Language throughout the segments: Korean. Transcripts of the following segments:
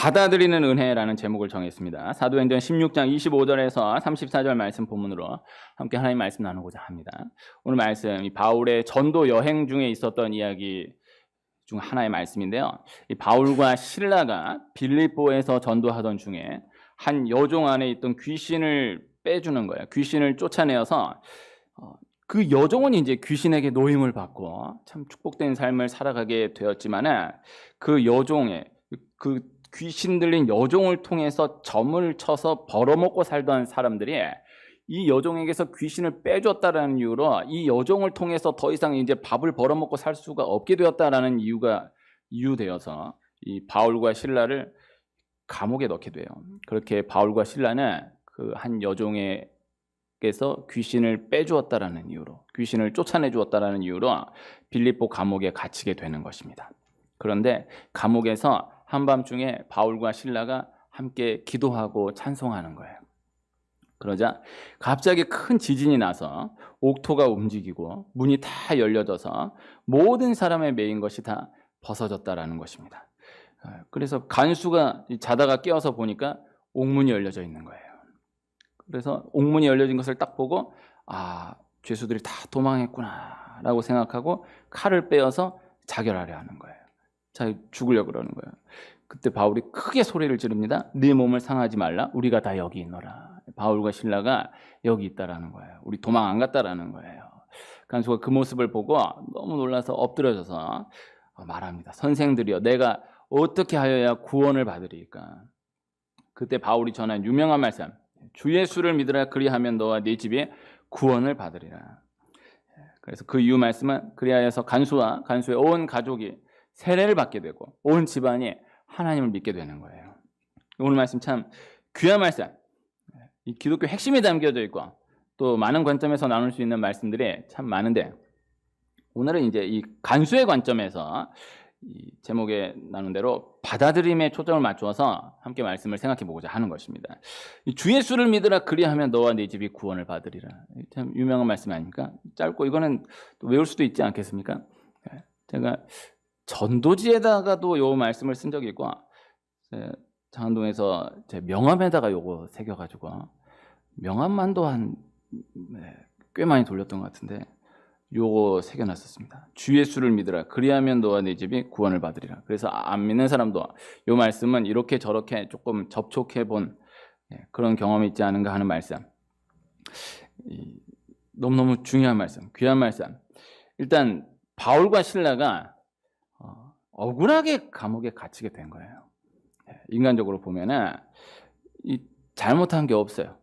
받아들이는 은혜라는 제목을 정했습니다. 사도행전 16장 25절에서 34절 말씀 본문으로 함께 하나님 말씀 나누고자 합니다. 오늘 말씀, 이 바울의 전도 여행 중에 있었던 이야기 중 하나의 말씀인데요. 이 바울과 실라가 빌립보에서 전도하던 중에 한 여종 안에 있던 귀신을 빼주는 거예요. 귀신을 쫓아내어서 그 여종은 이제 귀신에게 노임을 받고 참 축복된 삶을 살아가게 되었지만 그 여종의 그 귀신 들린 여종을 통해서 점을 쳐서 벌어먹고 살던 사람들이 이 여종에게서 귀신을 빼줬다라는 이유로 이 여종을 통해서 더 이상 이제 밥을 벌어먹고 살 수가 없게 되었다라는 이유되어서 이 바울과 실라를 감옥에 넣게 돼요. 그렇게 바울과 실라는 그 한 여종에게서 귀신을 빼주었다라는 이유로, 귀신을 쫓아내 주었다라는 이유로 빌립보 감옥에 갇히게 되는 것입니다. 그런데 감옥에서 한밤중에 바울과 실라가 함께 기도하고 찬송하는 거예요. 그러자 갑자기 큰 지진이 나서 옥토가 움직이고 문이 다 열려져서 모든 사람의 매인 것이 다 벗어졌다라는 것입니다. 그래서 간수가 자다가 깨어서 보니까 옥문이 열려져 있는 거예요. 그래서 옥문이 열려진 것을 딱 보고 죄수들이 다 도망했구나 라고 생각하고 칼을 빼어서 자결하려 하는 거예요. 죽으려고 그러는 거예요. 그때 바울이 크게 소리를 지릅니다. 네 몸을 상하지 말라. 우리가 다 여기 있노라. 바울과 실라가 여기 있다라는 거예요. 우리 도망 안 갔다라는 거예요. 간수가 그 모습을 보고 너무 놀라서 엎드려져서 말합니다. 선생들이여, 내가 어떻게 하여야 구원을 받으리까? 그때 바울이 전한 유명한 말씀, 주 예수를 믿으라. 그리하면 너와 네 집이 구원을 받으리라. 그래서 그 이유 말씀은 그리하여서 간수의 온 가족이 세례를 받게 되고 온 집안이 하나님을 믿게 되는 거예요. 오늘 말씀 참 귀한 말씀, 이 기독교 핵심이 담겨져 있고 또 많은 관점에서 나눌 수 있는 말씀들이 참 많은데, 오늘은 이제 이 간수의 관점에서 이 제목에 나눈 대로 받아들임에 초점을 맞추어서 함께 말씀을 생각해 보고자 하는 것입니다. 주 예수를 믿으라. 그리하면 너와 네 집이 구원을 받으리라. 참 유명한 말씀 아닙니까? 짧고 이거는 또 외울 수도 있지 않겠습니까? 제가 전도지에다가도 요 말씀을 쓴 적이 있고, 장안동에서 제 명함에다가 요거 새겨가지고 명함만도 꽤 많이 돌렸던 것 같은데 요거 새겨놨었습니다. 주 예수를 믿으라. 그리하면 너와 네 집이 구원을 받으리라. 그래서 안 믿는 사람도 요 말씀은 이렇게 저렇게 조금 접촉해 본 그런 경험이 있지 않은가 하는 말씀. 너무너무 중요한 말씀, 귀한 말씀. 일단 바울과 실라가 억울하게 감옥에 갇히게 된 거예요. 인간적으로 보면은 잘못한 게 없어요.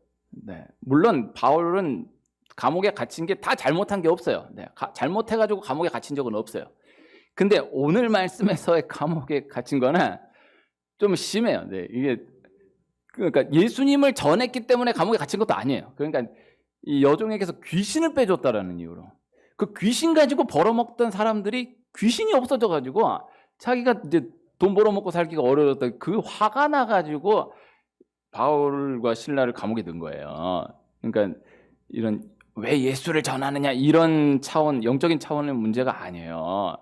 물론 바울은 감옥에 갇힌 게 다 잘못한 게 없어요. 잘못해가지고 감옥에 갇힌 적은 없어요. 근데 오늘 말씀에서의 감옥에 갇힌 거는 좀 심해요. 이게 그러니까 예수님을 전했기 때문에 감옥에 갇힌 것도 아니에요. 그러니까 이 여종에게서 귀신을 빼줬다라는 이유로 그 귀신 가지고 벌어먹던 사람들이 귀신이 없어져가지고 자기가 이제 돈 벌어먹고 살기가 어려웠다. 그 화가 나가지고 바울과 실라를 감옥에 넣은 거예요. 그러니까 이런 왜 예수를 전하느냐 이런 차원, 영적인 차원의 문제가 아니에요.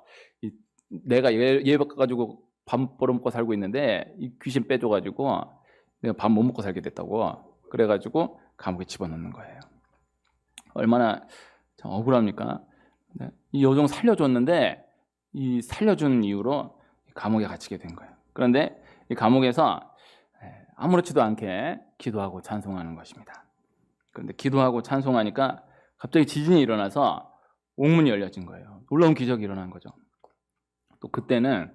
내가 얘 가지고 밥 벌어먹고 살고 있는데 이 귀신 빼줘가지고 내가 밥 못 먹고 살게 됐다고 그래가지고 감옥에 집어넣는 거예요. 얼마나 참 억울합니까? 이 여종 살려줬는데 이 살려준 이유로 감옥에 갇히게 된 거예요. 그런데 이 감옥에서 아무렇지도 않게 기도하고 찬송하는 것입니다. 그런데 기도하고 찬송하니까 갑자기 지진이 일어나서 옥문이 열려진 거예요. 놀라운 기적이 일어난 거죠. 또 그때는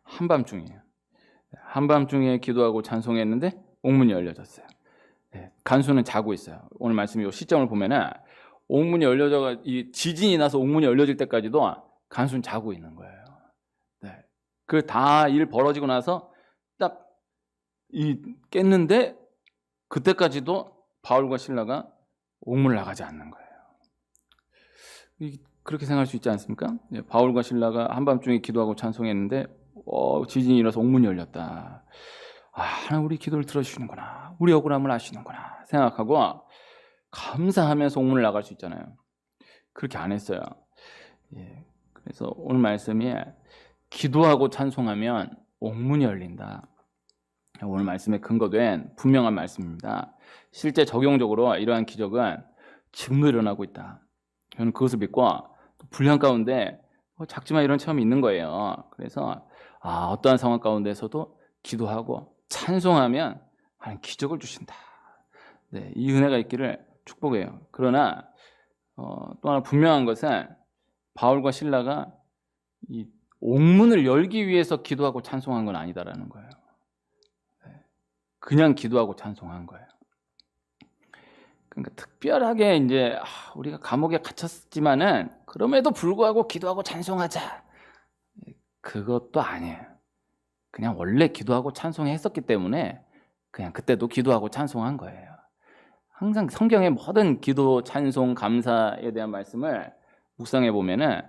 한밤중이에요. 한밤중에 기도하고 찬송했는데 옥문이 열려졌어요. 간수는 자고 있어요. 오늘 말씀 이 시점을 보면은 옥문이 열려져가 이 지진이 나서 옥문이 열려질 때까지도 간수는 자고 있는 거예요. 그 다 일 벌어지고 나서 딱 깼는데 그때까지도 바울과 실라가 옥문을 나가지 않는 거예요. 그렇게 생각할 수 있지 않습니까? 바울과 실라가 한밤중에 기도하고 찬송했는데 지진이 일어나서 옥문이 열렸다. 하나님 우리 기도를 들어주시는구나. 우리 억울함을 아시는구나 생각하고 감사하면서 옥문을 나갈 수 있잖아요. 그렇게 안 했어요. 그래서 오늘 말씀이 기도하고 찬송하면 옥문이 열린다. 오늘 말씀에 근거된 분명한 말씀입니다. 실제 적용적으로 이러한 기적은 지금도 일어나고 있다. 저는 그것을 믿고 불량 가운데 작지만 이런 체험이 있는 거예요. 그래서 어떠한 상황 가운데서도 기도하고 찬송하면 하나님 기적을 주신다. 네, 이 은혜가 있기를 축복해요. 그러나 또 하나 분명한 것은 바울과 실라가 이 옥문을 열기 위해서 기도하고 찬송한 건 아니다라는 거예요. 그냥 기도하고 찬송한 거예요. 그러니까 특별하게 이제 우리가 감옥에 갇혔지만은 그럼에도 불구하고 기도하고 찬송하자. 그것도 아니에요. 그냥 원래 기도하고 찬송했었기 때문에 그냥 그때도 기도하고 찬송한 거예요. 항상 성경의 모든 기도, 찬송, 감사에 대한 말씀을 묵상해 보면은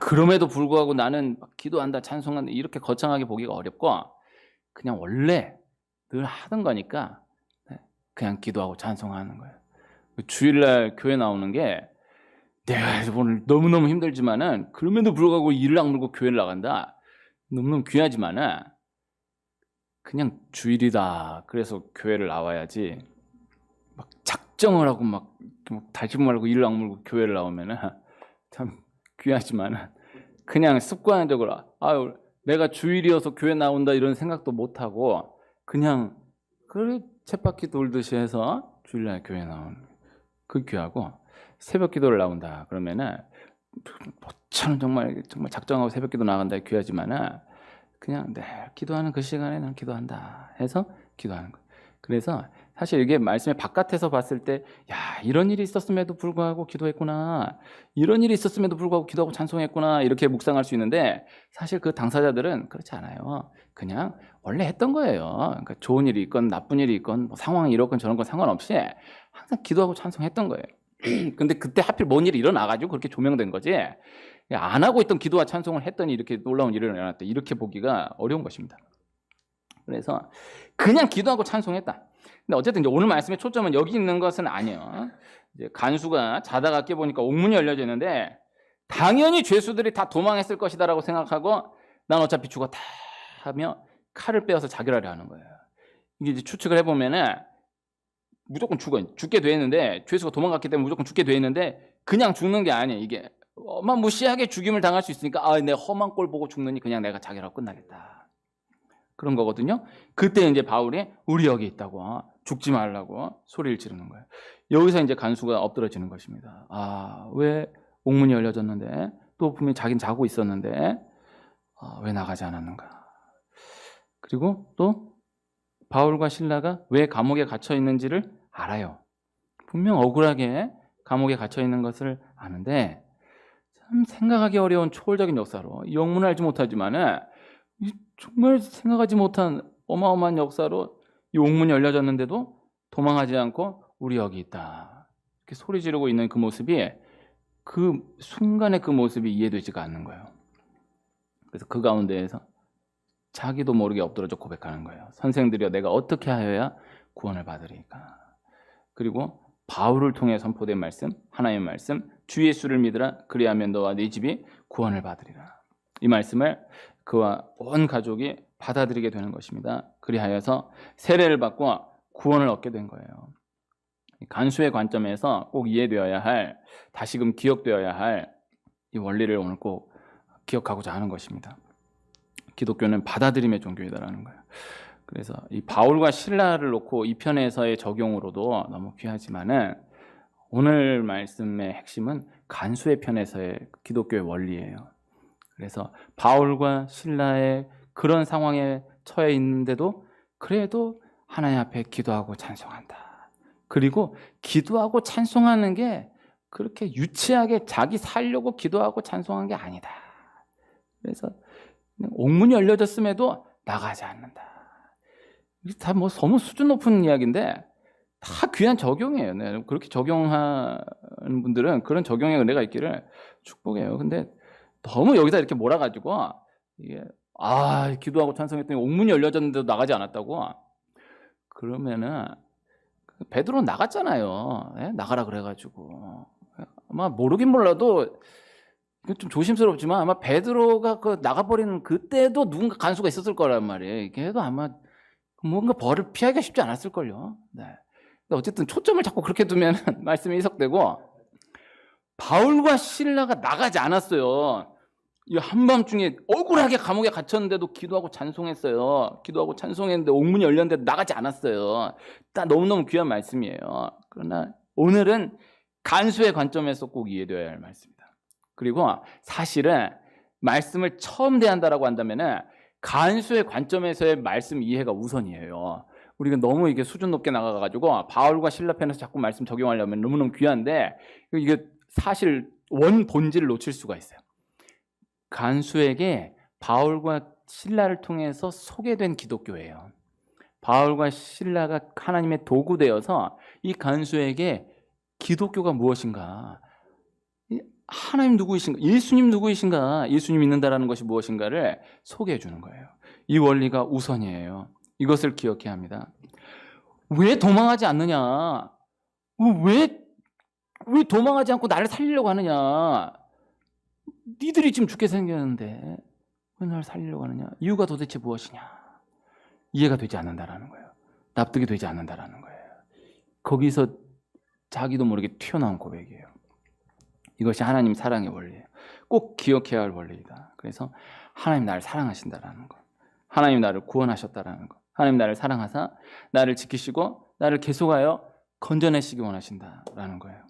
그럼에도 불구하고 나는 기도한다, 찬송한다 이렇게 거창하게 보기가 어렵고 그냥 원래 늘 하던 거니까 그냥 기도하고 찬송하는 거예요. 주일날 교회 나오는 게 내가 오늘 너무너무 힘들지만은 그럼에도 불구하고 일을 악물고 교회를 나간다. 너무너무 귀하지만은 그냥 주일이다. 그래서 교회를 나와야지. 막 작정을 하고 막 다짐 말고 일을 악물고 교회를 나오면은 참 귀하지만은 그냥 습관적으로 내가 주일이어서 교회 나온다 이런 생각도 못 하고 그냥 쳇바퀴 돌듯이 해서 주일날 교회 나오는 그 귀하고 새벽 기도를 나온다 그러면은 저는 정말 작정하고 새벽 기도 나간다 귀하지만은 그냥 기도하는 그 시간에 난 기도한다 해서 기도하는 거예요. 그래서 사실 이게 말씀의 바깥에서 봤을 때 이런 일이 있었음에도 불구하고 기도했구나, 이런 일이 있었음에도 불구하고 기도하고 찬송했구나 이렇게 묵상할 수 있는데 사실 그 당사자들은 그렇지 않아요. 그냥 원래 했던 거예요. 그러니까 좋은 일이 있건 나쁜 일이 있건 상황이 이렇건 저런 건 상관없이 항상 기도하고 찬송했던 거예요. 근데 그때 하필 뭔 일이 일어나가지고 그렇게 조명된 거지 안 하고 있던 기도와 찬송을 했더니 이렇게 놀라운 일이 일어났다 이렇게 보기가 어려운 것입니다. 그래서 그냥 기도하고 찬송했다. 근데 어쨌든 이제 오늘 말씀의 초점은 여기 있는 것은 아니에요. 이제 간수가 자다가 깨보니까 옥문이 열려져 있는데 당연히 죄수들이 다 도망했을 것이다라고 생각하고 난 어차피 죽었다 하며 칼을 빼어서 자결하려 하는 거예요. 이게 이제 추측을 해보면은 무조건 죽게 돼 있는데 죄수가 도망갔기 때문에 무조건 죽게 돼 있는데 그냥 죽는 게 아니에요. 이게 어마무시하게 죽임을 당할 수 있으니까 내 험한 꼴 보고 죽느니 그냥 내가 자결하고 끝나겠다. 그런 거거든요. 그때 이제 바울이 우리 여기 있다고 죽지 말라고 소리를 지르는 거예요. 여기서 이제 간수가 엎드러지는 것입니다. 왜 옥문이 열려졌는데 또 분명히 자기는 자고 있었는데 왜 나가지 않았는가. 그리고 또 바울과 실라가 왜 감옥에 갇혀 있는지를 알아요. 분명 억울하게 감옥에 갇혀 있는 것을 아는데 참 생각하기 어려운 초월적인 역사로 이 영문을 알지 못하지만은 정말 생각하지 못한 어마어마한 역사로 이 옥문이 열려졌는데도 도망하지 않고 우리 여기 있다 이렇게 소리 지르고 있는 그 모습이 그 순간의 그 모습이 이해되지가 않는 거예요. 그래서 그 가운데에서 자기도 모르게 엎드러져 고백하는 거예요. 선생들이여 내가 어떻게 하여야 구원을 받으리까. 그리고 바울을 통해 선포된 말씀, 하나님의 말씀, 주 예수를 믿으라 그리하면 너와 네 집이 구원을 받으리라. 이 말씀을 그와 온 가족이 받아들이게 되는 것입니다. 그리하여서 세례를 받고 구원을 얻게 된 거예요. 간수의 관점에서 꼭 이해되어야 할, 다시금 기억되어야 할 이 원리를 오늘 꼭 기억하고자 하는 것입니다. 기독교는 받아들임의 종교이다라는 거예요. 그래서 이 바울과 실라를 놓고 이 편에서의 적용으로도 너무 귀하지만은 오늘 말씀의 핵심은 간수의 편에서의 기독교의 원리예요. 그래서 바울과 실라의 그런 상황에 처해 있는데도 그래도 하나님 앞에 기도하고 찬송한다. 그리고 기도하고 찬송하는 게 그렇게 유치하게 자기 살려고 기도하고 찬송한 게 아니다. 그래서 옥문이 열려졌음에도 나가지 않는다. 이게 다 너무 수준 높은 이야기인데 다 귀한 적용이에요. 네, 그렇게 적용하는 분들은 그런 적용의 은혜가 있기를 축복해요. 근데 너무 여기다 이렇게 몰아가지고 이게 기도하고 찬송했더니 옥문이 열려졌는데도 나가지 않았다고 그러면은 베드로 나갔잖아요. 네? 나가라 그래가지고 아마 모르긴 몰라도 좀 조심스럽지만 아마 베드로가 나가버리는 그때도 누군가 간수가 있었을 거란 말이에요. 이게 해도 아마 뭔가 벌을 피하기가 쉽지 않았을걸요. 네. 근데 어쨌든 초점을 자꾸 그렇게 두면 말씀이 해석되고, 바울과 실라가 나가지 않았어요. 이 한밤중에 억울하게 감옥에 갇혔는데도 기도하고 찬송했어요. 기도하고 찬송했는데 옥문이 열렸는데도 나가지 않았어요. 딱 너무너무 귀한 말씀이에요. 그러나 오늘은 간수의 관점에서 꼭 이해되어야 할 말씀입니다. 그리고 사실은 말씀을 처음 대한다라고 한다면은 간수의 관점에서의 말씀 이해가 우선이에요. 우리가 너무 이게 수준 높게 나가가지고 바울과 실라 편에서 자꾸 말씀 적용하려면 너무너무 귀한데, 이게 사실 원 본질을 놓칠 수가 있어요. 간수에게 바울과 실라를 통해서 소개된 기독교예요. 바울과 실라가 하나님의 도구되어서 이 간수에게 기독교가 무엇인가, 하나님 누구이신가, 예수님 누구이신가, 예수님 믿는다라는 것이 무엇인가를 소개해 주는 거예요. 이 원리가 우선이에요. 이것을 기억해야 합니다. 왜 도망하지 않느냐? 왜 도망하지 않고 나를 살리려고 하느냐? 니들이 지금 죽게 생겼는데 왜 나를 살리려고 하느냐? 이유가 도대체 무엇이냐? 이해가 되지 않는다라는 거예요. 납득이 되지 않는다라는 거예요. 거기서 자기도 모르게 튀어나온 고백이에요. 이것이 하나님 사랑의 원리예요. 꼭 기억해야 할 원리이다. 그래서 하나님 나를 사랑하신다라는 것, 하나님 나를 구원하셨다라는 것, 하나님 나를 사랑하사 나를 지키시고 나를 계속하여 건져내시기 원하신다라는 거예요.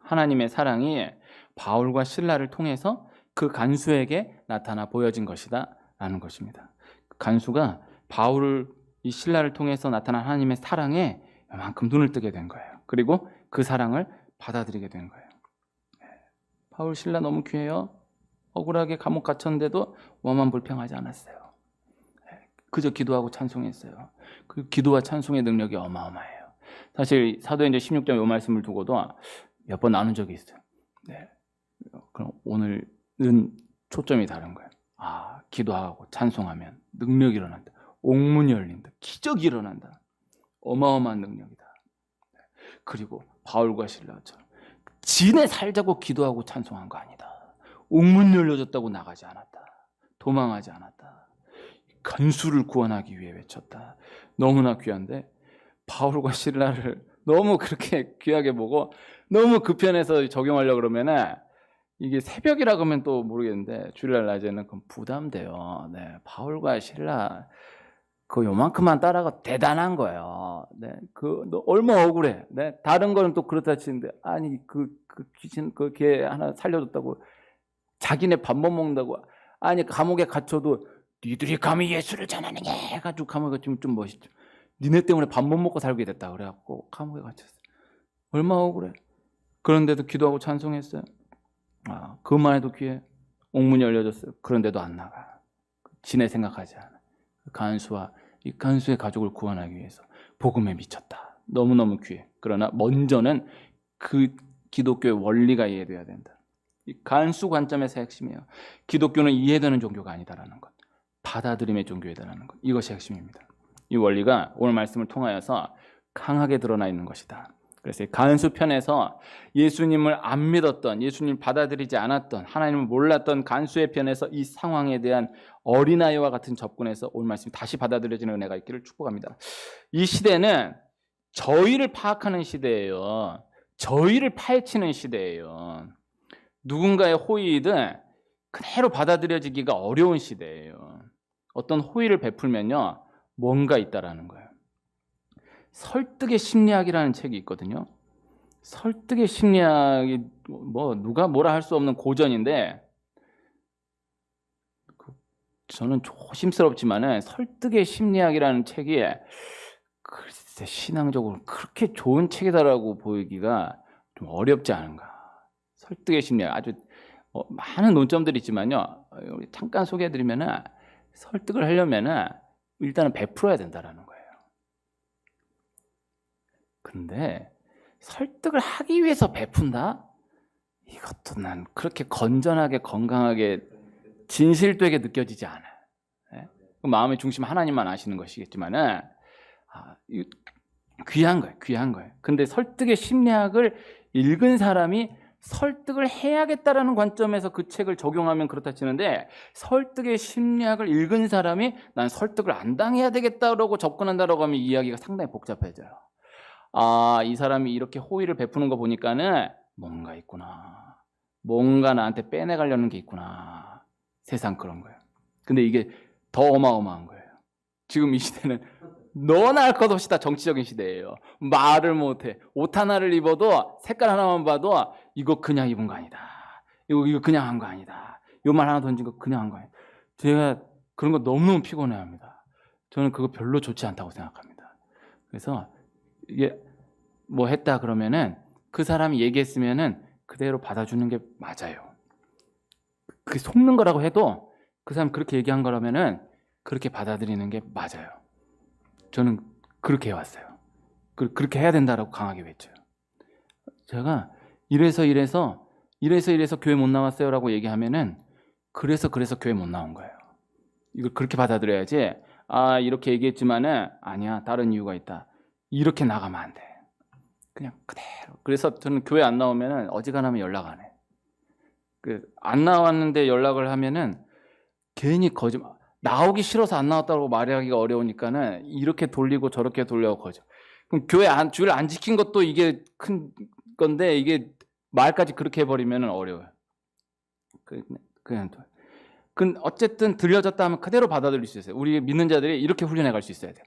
하나님의 사랑이 바울과 실라를 통해서 그 간수에게 나타나 보여진 것이다 라는 것입니다. 간수가 바울을, 이 실라를 통해서 나타난 하나님의 사랑에 이만큼 눈을 뜨게 된 거예요. 그리고 그 사랑을 받아들이게 된 거예요. 바울, 실라 너무 귀해요. 억울하게 감옥 갇혔는데도 원만불평하지 않았어요. 그저 기도하고 찬송했어요. 그 기도와 찬송의 능력이 어마어마해요. 사실 사도행전 16장 이 말씀을 두고도 몇 번 나눈 적이 있어요. 네. 그럼 오늘은 초점이 다른 거예요. 기도하고 찬송하면 능력이 일어난다. 옥문이 열린다. 기적이 일어난다. 어마어마한 능력이다. 그리고 바울과 실라처럼 진에 살자고 기도하고 찬송한 거 아니다. 옥문 열려졌다고 나가지 않았다. 도망하지 않았다. 간수를 구원하기 위해 외쳤다. 너무나 귀한데 바울과 실라를 너무 그렇게 귀하게 보고 너무 그 편에서 적용하려고 그러면은 이게 새벽이라 그러면 또 모르겠는데 주일날 낮에는 그럼 부담돼요. 네, 바울과 실라 그 요만큼만 따라가 대단한 거예요. 네, 너 얼마 억울해. 네, 다른 거는 또 그렇다 치는데 아니 그 귀신 그 개 하나 살려줬다고 자기네 밥 못 먹는다고 아니 감옥에 갇혀도 니들이 감히 예수를 전하느냐 해가지고 감옥에 좀 멋있죠. 니네 때문에 밥 못 먹고 살게 됐다 그래갖고 감옥에 갇혔어. 얼마 억울해. 그런데도 기도하고 찬송했어요. 그것만 해도 귀해. 옥문이 열려졌어요. 그런데도 안 나가. 지네 생각하지 않아. 간수와 이 간수의 가족을 구원하기 위해서 복음에 미쳤다. 너무너무 귀해. 그러나 먼저는 그 기독교의 원리가 이해돼야 된다. 이 간수 관점에서 핵심이에요. 기독교는 이해되는 종교가 아니다라는 것. 받아들임의 종교이다라는 것. 이것이 핵심입니다. 이 원리가 오늘 말씀을 통하여서 강하게 드러나 있는 것이다. 그래서 간수 편에서 예수님을 안 믿었던, 예수님을 받아들이지 않았던, 하나님을 몰랐던 간수의 편에서 이 상황에 대한 어린아이와 같은 접근에서 오늘 말씀 다시 받아들여지는 은혜가 있기를 축복합니다. 이 시대는 저희를 파악하는 시대예요. 저희를 파헤치는 시대예요. 누군가의 호의든 그대로 받아들여지기가 어려운 시대예요. 어떤 호의를 베풀면요, 뭔가 있다라는 거예요. 설득의 심리학이라는 책이 있거든요. 설득의 심리학이 뭐 누가 뭐라 할 수 없는 고전인데 저는 조심스럽지만은 설득의 심리학이라는 책이 글쎄 신앙적으로 그렇게 좋은 책이다라고 보이기가 좀 어렵지 않은가. 설득의 심리학 아주 많은 논점들이 있지만요. 잠깐 소개해드리면은 설득을 하려면은 일단은 베풀어야 된다라는 거예요. 근데 설득을 하기 위해서 베푼다? 이것도 난 그렇게 건전하게 건강하게 진실되게 느껴지지 않아요. 네? 마음의 중심 하나님만 아시는 것이겠지만은 귀한 거예요. 귀한 거예요. 근데 설득의 심리학을 읽은 사람이 설득을 해야겠다라는 관점에서 그 책을 적용하면 그렇다 치는데 설득의 심리학을 읽은 사람이 난 설득을 안 당해야 되겠다라고 접근한다라고 하면 이야기가 상당히 복잡해져요. 아, 이 사람이 이렇게 호의를 베푸는 거 보니까는 뭔가 있구나. 뭔가 나한테 빼내가려는 게 있구나. 세상 그런 거예요. 근데 이게 더 어마어마한 거예요. 지금 이 시대는 너나 할 것 없이 다 정치적인 시대예요. 말을 못해. 옷 하나를 입어도 색깔 하나만 봐도 이거 그냥 입은 거 아니다. 이거 그냥 한 거 아니다. 요 말 하나 던진 거 그냥 한 거 아니다. 제가 그런 거 너무너무 피곤해합니다. 저는 그거 별로 좋지 않다고 생각합니다. 그래서 이게 뭐 했다 그러면은 그 사람이 얘기했으면은 그대로 받아주는 게 맞아요. 그게 속는 거라고 해도 그 사람 그렇게 얘기한 거라면은 그렇게 받아들이는 게 맞아요. 저는 그렇게 해왔어요. 그렇게 해야 된다라고 강하게 외쳐요. 제가 이래서 교회 못 나왔어요라고 얘기하면은 그래서 교회 못 나온 거예요. 이걸 그렇게 받아들여야지. 아, 이렇게 얘기했지만은 아니야, 다른 이유가 있다. 이렇게 나가면 안 돼. 그냥 그대로. 그래서 저는 교회 안 나오면은 어지간하면 연락 안 해. 안 나왔는데 연락을 하면은 괜히 거짓말. 나오기 싫어서 안 나왔다고 말하기가 어려우니까는 이렇게 돌리고 저렇게 돌려고 거죠. 그럼 교회 주일 안 지킨 것도 이게 큰 건데 이게 말까지 그렇게 해버리면 어려워요. 그냥 어쨌든 들려졌다 하면 그대로 받아들일 수 있어요. 우리 믿는 자들이 이렇게 훈련해 갈 수 있어야 돼요.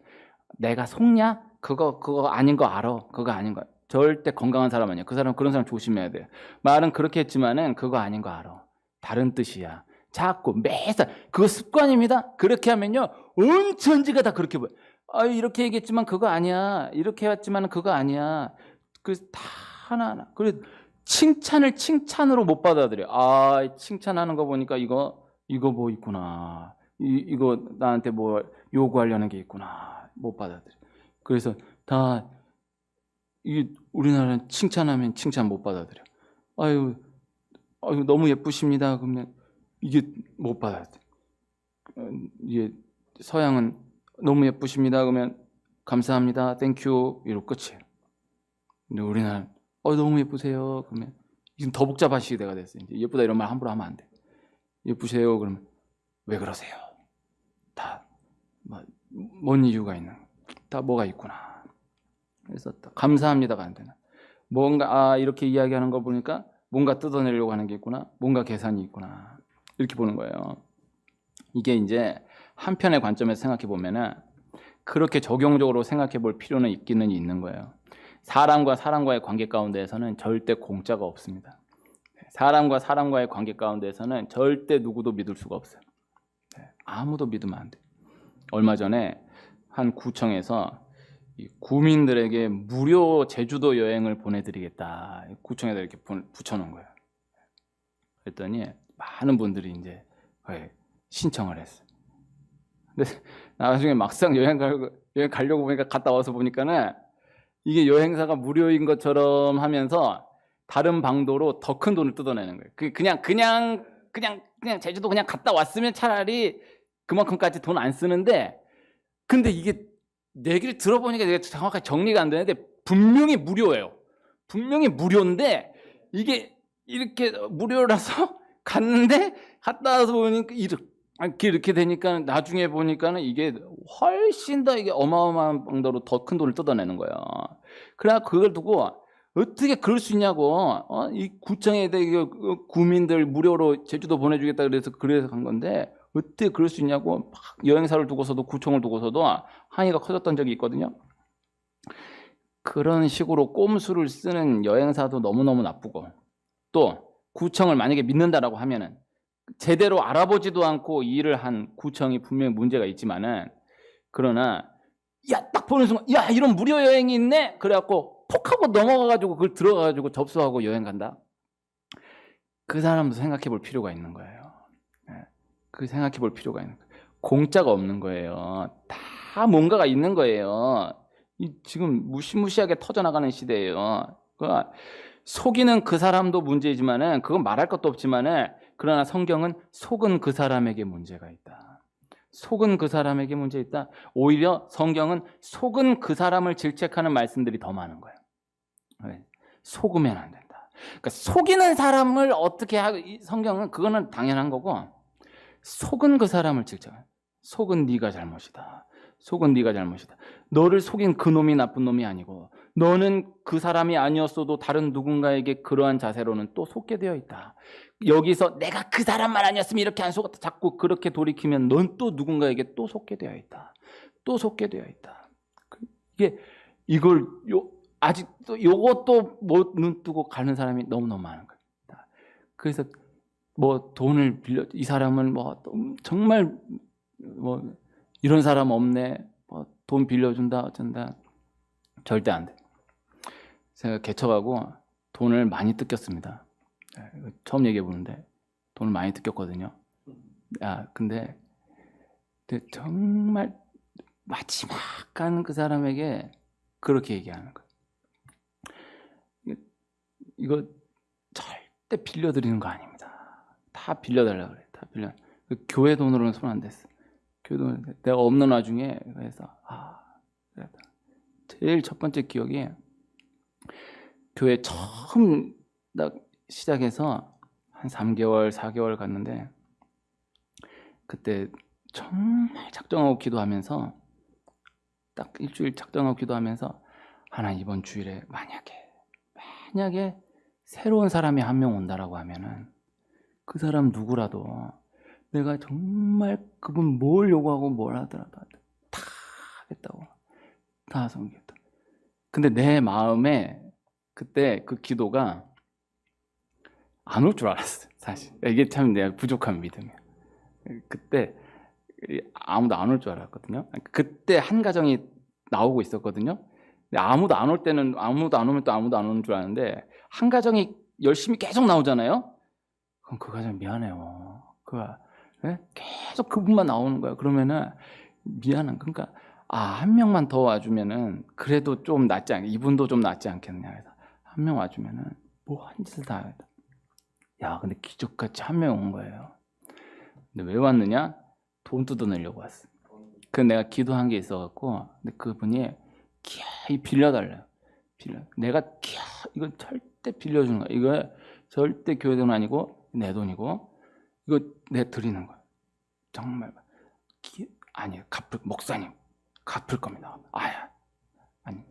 내가 속냐? 그거 아닌 거 알아. 그거 아닌 거. 절대 건강한 사람 아니야. 그 사람 그런 사람 조심해야 돼요. 말은 그렇게 했지만은 그거 아닌 거 알아. 다른 뜻이야. 자꾸 매사 그거 습관입니다. 그렇게 하면요 온 천지가 다 그렇게 보여. 아, 이렇게 얘기했지만 그거 아니야. 이렇게 해왔지만 그거 아니야. 그래서 다 하나하나. 그래 칭찬을 칭찬으로 못 받아들여. 아, 칭찬하는 거 보니까 이거 뭐 있구나. 이거 나한테 뭐 요구하려는 게 있구나. 못 받아들여. 그래서 다 이게 우리나라는 칭찬하면 칭찬 못 받아들여. 아유 너무 예쁘십니다. 그러면 이게 못 받아들여. 이게 서양은 너무 예쁘십니다. 그러면 감사합니다. 땡큐 이러고 끝이에요. 근데 우리나라는 너무 예쁘세요. 그러면 지금 더 복잡한 시대가 됐어요. 이제 예쁘다 이런 말 함부로 하면 안 돼. 예쁘세요. 그러면 왜 그러세요? 다 뭔 이유가 있는 다 뭐가 있구나. 그래서 감사합니다가 안 되나. 뭔가 이렇게 이야기하는 거 보니까 뭔가 뜯어내려고 하는 게 있구나. 뭔가 계산이 있구나. 이렇게 보는 거예요. 이게 이제 한편의 관점에서 생각해 보면은 그렇게 적용적으로 생각해 볼 필요는 있기는 있는 거예요. 사람과 사람과의 관계 가운데에서는 절대 공짜가 없습니다. 사람과 사람과의 관계 가운데에서는 절대 누구도 믿을 수가 없어요. 아무도 믿으면 안 돼. 얼마 전에 한 구청에서 구민들에게 무료 제주도 여행을 보내드리겠다. 구청에다 이렇게 붙여놓은 거예요. 그랬더니 많은 분들이 이제 신청을 했어요. 근데 나중에 막상 여행 가려고 보니까 갔다 와서 보니까는 이게 여행사가 무료인 것처럼 하면서 다른 방도로 더 큰 돈을 뜯어내는 거예요. 그냥 제주도 그냥 갔다 왔으면 차라리 그만큼까지 돈 안 쓰는데, 근데 이게 얘기를 들어보니까 내가 정확하게 정리가 안 되는데 분명히 무료예요. 분명히 무료인데 이게 이렇게 무료라서 갔는데 갔다 와서 보니까 이렇게 되니까 나중에 보니까는 이게 훨씬 더 이게 어마어마한 방도로 더 큰 돈을 뜯어내는 거예요. 그래 그걸 두고 어떻게 그럴 수 있냐고. 이 구청에 구민들 무료로 제주도 보내주겠다 그래서 간 건데 어떻게 그럴 수 있냐고. 막 여행사를 두고서도 구청을 두고서도 항의가 커졌던 적이 있거든요. 그런 식으로 꼼수를 쓰는 여행사도 너무너무 나쁘고, 또 구청을 만약에 믿는다라고 하면은 제대로 알아보지도 않고 일을 한 구청이 분명히 문제가 있지만은, 그러나 딱 보는 순간 이런 무료 여행이 있네. 그래갖고 톡 하고 넘어가가지고 그걸 들어가가지고 접수하고 여행 간다. 그 사람도 생각해 볼 필요가 있는 거예요. 그 생각해 볼 필요가 있는 거예요. 공짜가 없는 거예요. 다 뭔가가 있는 거예요. 지금 무시무시하게 터져나가는 시대예요. 속이는 그 사람도 문제지만은 그건 말할 것도 없지만은, 그러나 성경은 속은 그 사람에게 문제가 있다. 속은 그 사람에게 문제 있다. 오히려 성경은 속은 그 사람을 질책하는 말씀들이 더 많은 거예요. 속으면 안 된다. 그러니까 속이는 사람을 어떻게 하고, 성경은 그거는 당연한 거고, 속은 그 사람을 질책해. 속은 네가 잘못이다. 속은 네가 잘못이다. 너를 속인 그 놈이 나쁜 놈이 아니고 너는 그 사람이 아니었어도 다른 누군가에게 그러한 자세로는 또 속게 되어 있다. 여기서 내가 그 사람만 아니었으면 이렇게 안 속았다. 자꾸 그렇게 돌이키면 넌 또 누군가에게 또 속게 되어 있다. 또 속게 되어 있다. 이걸 아직도 요것도 못 눈 뜨고 가는 사람이 너무너무 많은 겁니다. 그래서 뭐 돈을 빌려, 이 사람은 뭐 정말 뭐 이런 사람 없네, 뭐 돈 빌려준다 어쩐다. 절대 안 돼. 제가 개척하고 돈을 많이 뜯겼습니다. 처음 얘기해 보는데 돈을 많이 뜯겼거든요. 근데 정말 마지막 가는 그 사람에게 그렇게 얘기하는 거예요. 이거 절대 빌려드리는 거 아닙니다. 다 빌려달라고 그래. 다 빌려. 교회 돈으로는 손 안 댔어. 교회 돈 내가 없는 와중에. 그래서 제일 첫 번째 기억이, 교회 처음 딱 시작해서 한 3개월, 4개월 갔는데, 그때 정말 작정하고 기도하면서, 딱 일주일 작정하고 기도하면서, 하나님 이번 주일에 만약에 새로운 사람이 한 명 온다라고 하면은 그 사람 누구라도 내가 정말 그분 뭘 요구하고 뭘 하더라도 다 하겠다고, 다 섬기겠다. 근데 내 마음에 그때 그 기도가 안 올 줄 알았어. 사실 이게 참 내가 부족한 믿음이야. 그때 아무도 안 올 줄 알았거든요. 그때 한 가정이 나오고 있었거든요. 아무도 안 올 때는, 아무도 안 오면 또 아무도 안 오는 줄 아는데, 한 가정이 열심히 계속 나오잖아요. 그럼 그 가정 미안해요. 계속 그분만 나오는 거야. 그러면은 미안한, 그러니까 한 명만 더 와주면은 그래도 좀 낫지 않겠냐, 이분도 좀 낫지 않겠냐 해서 한 명 와주면은 뭐 한 짓을 다 해. 근데 기적같이 한 명 온 거예요. 근데 왜 왔느냐? 돈 뜯어내려고 왔어. 내가 기도한 게 있어갖고, 근데 그분이 기어이 빌려달래요. 내가 이거 절대 빌려주는 거야. 이거 절대 교회 돈 아니고 내 돈이고 이거 내 드리는 거야. 정말 아니, 목사님 갚을 겁니다. 아니,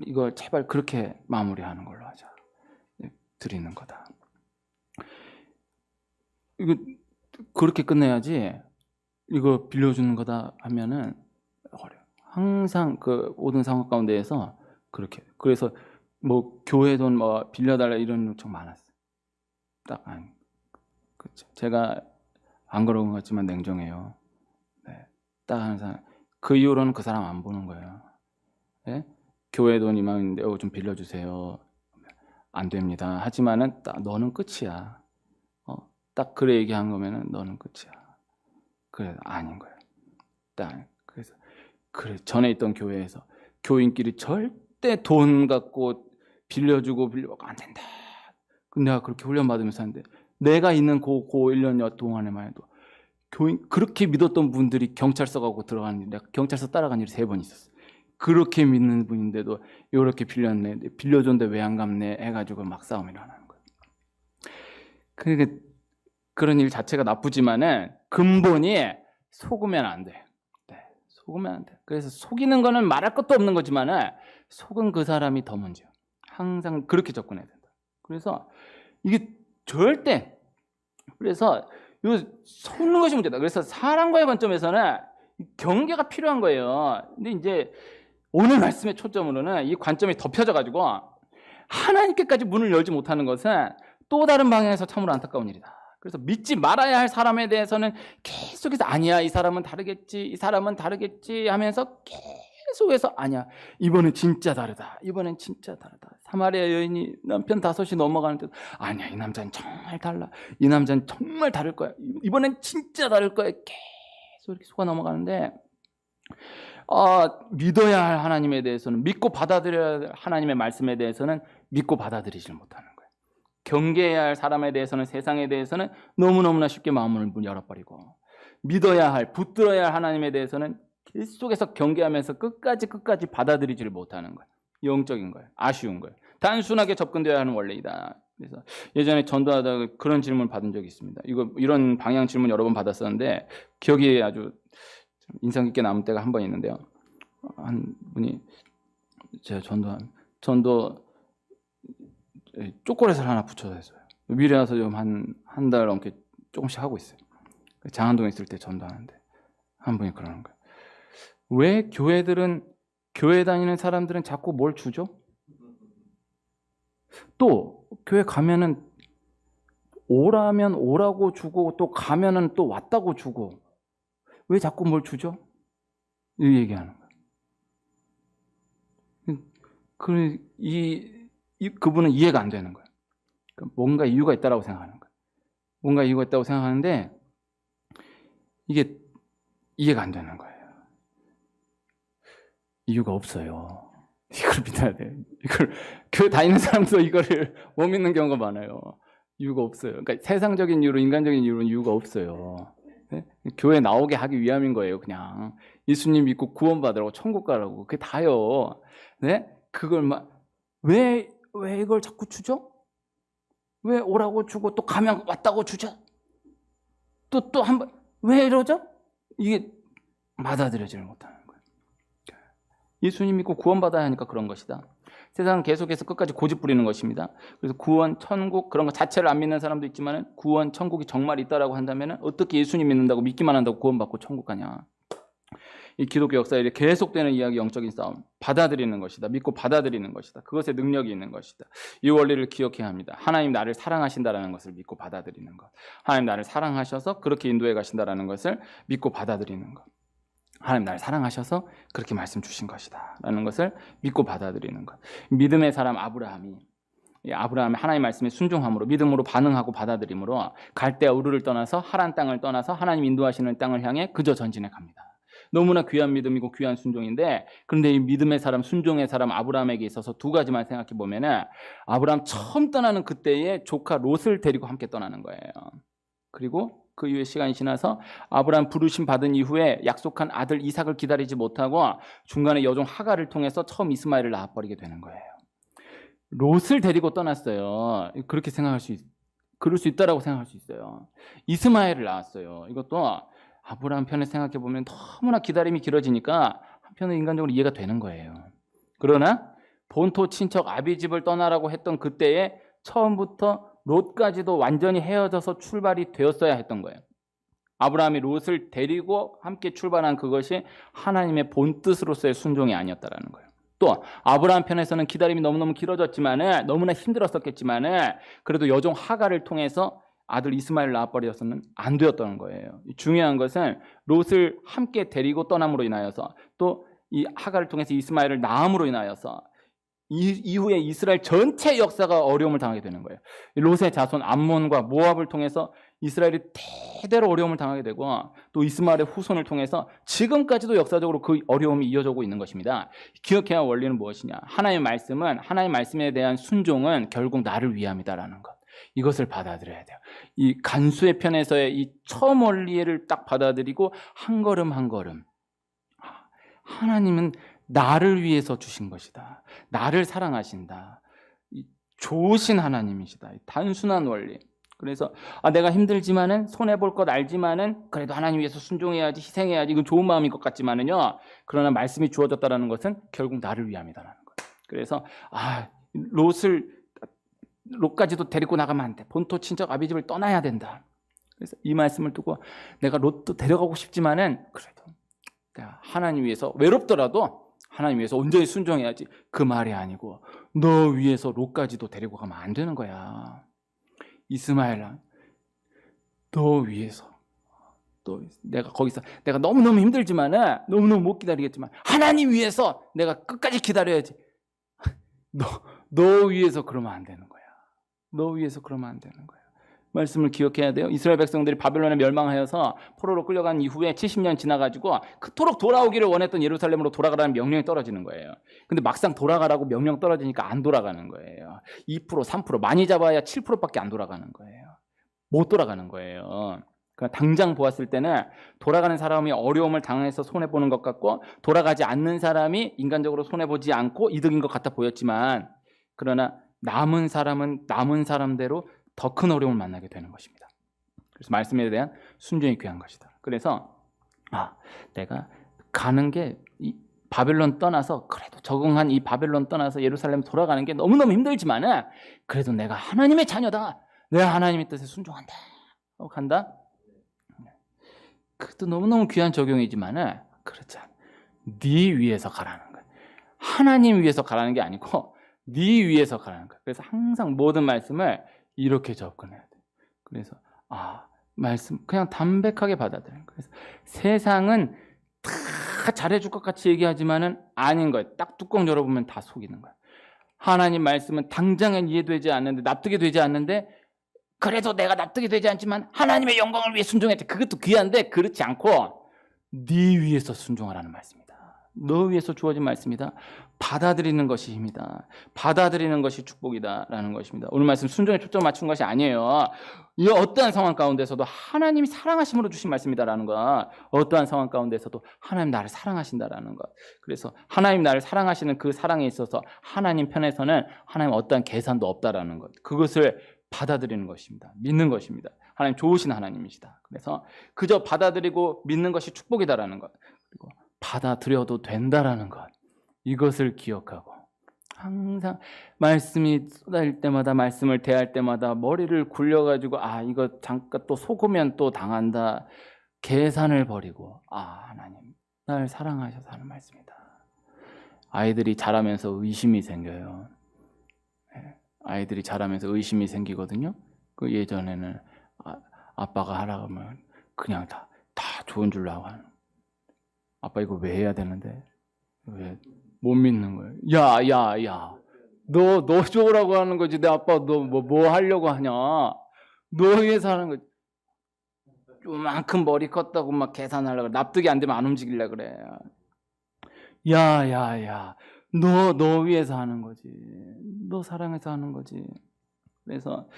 이거 제발 그렇게 마무리하는 걸로 하자. 드리는 거다. 이거 그렇게 끝내야지. 이거 빌려주는 거다 하면은 어려워. 항상 그 모든 상황 가운데에서 그렇게. 그래서 뭐 교회 돈 뭐 빌려달라 이런 요청 많았어요. 딱 그렇죠. 제가 안 그런 것 같지만 냉정해요. 네. 딱 항상 그 이후로는 그 사람 안 보는 거예요. 네? 교회 돈 이만인데 좀 빌려주세요. 안 됩니다. 하지만은 딱 너는 끝이야. 딱 그래 얘기한 거면은 너는 끝이야. 그래 아닌 거예요. 딱 그래서 전에 있던 교회에서 교인끼리 절대 돈 갖고 빌려주고 안 된다. 근데 내가 그렇게 훈련 받으면서 하는데, 내가 있는 고 1년 동안에만 해도 교인 그렇게 믿었던 분들이 경찰서 가고 들어가는 일, 내가 경찰서 따라간 일이 3번 있었어. 그렇게 믿는 분인데도 이렇게 빌려줬는데 왜 안 갚네 해가지고 막 싸움이 일어나는 거예요. 그러니까 그런 일 자체가 나쁘지만은 근본이 속으면 안 돼. 속으면 안 돼. 그래서 속이는 거는 말할 것도 없는 거지만은 속은 그 사람이 더 문제야. 항상 그렇게 접근해야 된다. 그래서 이게 절대, 그래서 이 속는 것이 문제다. 그래서 사람과의 관점에서는 경계가 필요한 거예요. 근데 이제 오늘 말씀의 초점으로는 이 관점이 덮여져 가지고 하나님께까지 문을 열지 못하는 것은 또 다른 방향에서 참으로 안타까운 일이다. 그래서 믿지 말아야 할 사람에 대해서는 계속해서 아니야, 이 사람은 다르겠지, 이 사람은 다르겠지 하면서 계속해서 아니야, 이번엔 진짜 다르다, 이번엔 진짜 다르다. 사마리아 여인이 남편 5이 넘어가는데 아니야, 이 남자는 정말 달라, 이 남자는 정말 다를 거야, 이번엔 진짜 다를 거야. 계속 이렇게 속아 넘어가는데, 믿어야 할 하나님에 대해서는, 믿고 받아들여야 할 하나님의 말씀에 대해서는 믿고 받아들이질 못하는 거예요. 경계해야 할 사람에 대해서는, 세상에 대해서는 너무너무나 쉽게 마음을 열어버리고, 믿어야 할, 붙들어야 할 하나님에 대해서는 계속해서 경계하면서 끝까지 받아들이지를 못하는 거예요. 영적인 거예요. 아쉬운 거예요. 단순하게 접근되어야 하는 원리이다. 그래서 예전에 전도하다가 그런 질문 받은 적이 있습니다. 이런 방향 질문 여러 번 받았었는데 기억이 아주 인상 깊게 남은 때가 한 번 있는데요. 한 분이 제가 전도 초콜릿을 하나 붙여서 했어요. 미래 와서 좀 한 달 넘게 조금씩 하고 있어요. 장안동에 있을 때 전도하는데 한 분이 그러는 거예요. 왜 교회 다니는 사람들은 자꾸 뭘 주죠? 또 교회 가면은 오라면 오라고 주고 또 가면은 또 왔다고 주고 왜 자꾸 뭘 주죠? 이 얘기하는 거예요. 그분은 이해가 안 되는 거예요. 뭔가 이유가 있다라고 생각하는 거예요. 뭔가 이유가 있다고 생각하는데 이게 이해가 안 되는 거예요. 이유가 없어요. 이걸 믿어야 돼요. 이걸 교회 다니는 사람도 이거를 못 믿는 경우가 많아요. 이유가 없어요. 그러니까 세상적인 이유로 인간적인 이유로는 이유가 없어요. 네? 교회 나오게 하기 위함인 거예요. 그냥 예수님 믿고 구원받으라고 천국 가라고 그게 다요. 네? 그걸 왜 이걸 자꾸 주죠? 왜 오라고 주고 또 가면 왔다고 주죠? 또 한 번 왜 이러죠? 이게 받아들여지를 못하는 거예요. 예수님 믿고 구원받아야 하니까 그런 것이다. 세상은 계속해서 끝까지 고집 부리는 것입니다. 그래서 구원, 천국 그런 거 자체를 안 믿는 사람도 있지만 구원, 천국이 정말 있다라고 한다면 어떻게 예수님 믿는다고 믿기만 한다고 구원받고 천국 가냐. 이 기독교 역사에 계속되는 이야기 영적인 싸움. 받아들이는 것이다. 믿고 받아들이는 것이다. 그것에 능력이 있는 것이다. 이 원리를 기억해야 합니다. 하나님 나를 사랑하신다라는 것을 믿고 받아들이는 것. 하나님 나를 사랑하셔서 그렇게 인도해 가신다라는 것을 믿고 받아들이는 것. 하나님 나를 사랑하셔서 그렇게 말씀 주신 것이다 라는 것을 믿고 받아들이는 것. 믿음의 사람 아브라함이 하나님 말씀에 순종함으로 믿음으로 반응하고 받아들임으로 갈대아 우르를 떠나서 하란 땅을 떠나서 하나님 인도하시는 땅을 향해 그저 전진해 갑니다. 너무나 귀한 믿음이고 귀한 순종인데 그런데 이 믿음의 사람 순종의 사람 아브라함에게 있어서 두 가지만 생각해 보면은 아브라함 처음 떠나는 그때의 조카 롯을 데리고 함께 떠나는 거예요. 그리고 그 이후에 시간이 지나서 아브라함 부르심 받은 이후에 약속한 아들 이삭을 기다리지 못하고 중간에 여종 하갈을 통해서 처음 이스마엘을 낳아버리게 되는 거예요. 롯을 데리고 떠났어요. 그렇게 그럴 수 있다라고 생각할 수 있어요. 이스마엘을 낳았어요. 이것도 아브라함 편에 생각해 보면 너무나 기다림이 길어지니까 한편은 인간적으로 이해가 되는 거예요. 그러나 본토 친척 아비집을 떠나라고 했던 그때에 처음부터 롯까지도 완전히 헤어져서 출발이 되었어야 했던 거예요. 아브라함이 롯을 데리고 함께 출발한 그것이 하나님의 본뜻으로서의 순종이 아니었다라는 거예요. 또 아브라함 편에서는 기다림이 너무너무 길어졌지만은 너무나 힘들었었겠지만은 그래도 여종 하갈을 통해서 아들 이스마엘을 낳아버렸으면 안 되었다는 거예요. 중요한 것은 롯을 함께 데리고 떠남으로 인하여서 또 이 하갈을 통해서 이스마엘을 낳음으로 인하여서 이후에 이스라엘 전체 역사가 어려움을 당하게 되는 거예요. 롯의 자손 암몬과 모압을 통해서 이스라엘이 대대로 어려움을 당하게 되고 또 이스마엘의 후손을 통해서 지금까지도 역사적으로 그 어려움이 이어지고 있는 것입니다. 기억해야 할 원리는 무엇이냐? 하나님의 말씀은 하나님의 말씀에 대한 순종은 결국 나를 위함이다라는 것. 이것을 받아들여야 돼요. 이 간수의 편에서의 이 처음 원리를 딱 받아들이고 한 걸음 한 걸음 하나님은 나를 위해서 주신 것이다. 나를 사랑하신다. 좋으신 하나님이시다. 단순한 원리. 그래서 내가 힘들지만은 손해볼 것 알지만은 그래도 하나님 위해서 순종해야지 희생해야지 이건 좋은 마음인 것 같지만은요. 그러나 말씀이 주어졌다라는 것은 결국 나를 위함이다라는 거예요. 그래서 롯까지도 데리고 나가면 안 돼. 본토 친척 아비집을 떠나야 된다. 그래서 이 말씀을 두고 내가 롯도 데려가고 싶지만은 그래도 내가 하나님 위해서 외롭더라도 하나님 위해서 온전히 순종해야지. 그 말이 아니고 너 위해서 롯까지도 데리고 가면 안 되는 거야. 이스마엘아, 너 위해서 또 내가 거기서 내가 너무너무 힘들지만은 너무너무 못 기다리겠지만 하나님 위해서 내가 끝까지 기다려야지. 너 위해서 그러면 안 되는 거야. 너 위해서 그러면 안 되는 거야. 말씀을 기억해야 돼요. 이스라엘 백성들이 바벨론에 멸망하여서 포로로 끌려간 이후에 70년 지나가지고 그토록 돌아오기를 원했던 예루살렘으로 돌아가라는 명령이 떨어지는 거예요. 근데 막상 돌아가라고 명령 떨어지니까 안 돌아가는 거예요. 2%, 3%, 많이 잡아야 7%밖에 안 돌아가는 거예요. 못 돌아가는 거예요. 그러니까 당장 보았을 때는 돌아가는 사람이 어려움을 당해서 손해보는 것 같고 돌아가지 않는 사람이 인간적으로 손해보지 않고 이득인 것 같아 보였지만 그러나 남은 사람은 남은 사람대로 더 큰 어려움을 만나게 되는 것입니다. 그래서 말씀에 대한 순종이 귀한 것이다. 그래서 내가 가는 게 이 바벨론 떠나서 그래도 적응한 이 바벨론 떠나서 예루살렘 돌아가는 게 너무너무 힘들지만은 그래도 내가 하나님의 자녀다. 내가 하나님의 뜻에 순종한다. 하고 간다. 그것도 너무너무 귀한 적용이지만은 그렇지 않아. 네 위에서 가라는 거야. 하나님 위에서 가라는 게 아니고 네 위에서 가라는 거야. 그래서 항상 모든 말씀을 이렇게 접근해야 돼. 그래서 말씀 그냥 담백하게 받아들여요. 그래서 세상은 다 잘해줄 것 같이 얘기하지만은 아닌 거예요. 딱 뚜껑 열어보면 다 속이는 거예요. 하나님 말씀은 당장은 이해되지 않는데 납득이 되지 않는데 그래도 내가 납득이 되지 않지만 하나님의 영광을 위해 순종했지. 그것도 귀한데 그렇지 않고 네 위에서 순종하라는 말씀입니다. 너 위에서 주어진 말씀이다. 받아들이는 것이 힘이다. 받아들이는 것이 축복이다라는 것입니다. 오늘 말씀 순종에 초점 맞춘 것이 아니에요. 이 어떠한 상황 가운데서도 하나님이 사랑하심으로 주신 말씀이다라는 것. 어떠한 상황 가운데서도 하나님 나를 사랑하신다라는 것. 그래서 하나님 나를 사랑하시는 그 사랑에 있어서 하나님 편에서는 하나님 어떠한 계산도 없다라는 것. 그것을 받아들이는 것입니다. 믿는 것입니다. 하나님 좋으신 하나님이시다. 그래서 그저 받아들이고 믿는 것이 축복이다라는 것. 그리고 받아들여도 된다라는 것. 이것을 기억하고 항상 말씀이 쏟아질 때마다 말씀을 대할 때마다 머리를 굴려가지고 이거 잠깐 또 속으면 또 당한다. 계산을 버리고 하나님 날 사랑하셔서 하는 말씀이다. 아이들이 자라면서 의심이 생겨요. 아이들이 자라면서 의심이 생기거든요. 그 예전에는 아빠가 하라고 하면 그냥 다 좋은 줄로 하고 하는. 아빠 이거 왜 해야 되는데 왜 못 믿는 거예요. 야 너 좋으라고 하는 거지. 내 아빠 너 뭐 하려고 하냐. 너 위해서 하는 거지. 요만큼 머리 컸다고 막 계산하려고 납득이 안 되면 안 움직이려고 그래. 야 너 위해서 하는 거지. 너 사랑해서 하는 거지. 그래서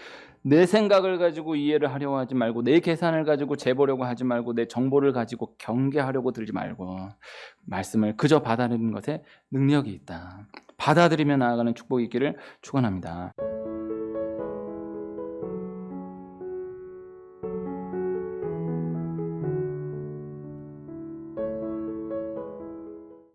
내 생각을 가지고 이해를 하려고 하지 말고 내 계산을 가지고 재보려고 하지 말고 내 정보를 가지고 경계하려고 들지 말고 말씀을 그저 받아들이는 것에 능력이 있다. 받아들이며 나아가는 축복이 있기를 축원합니다.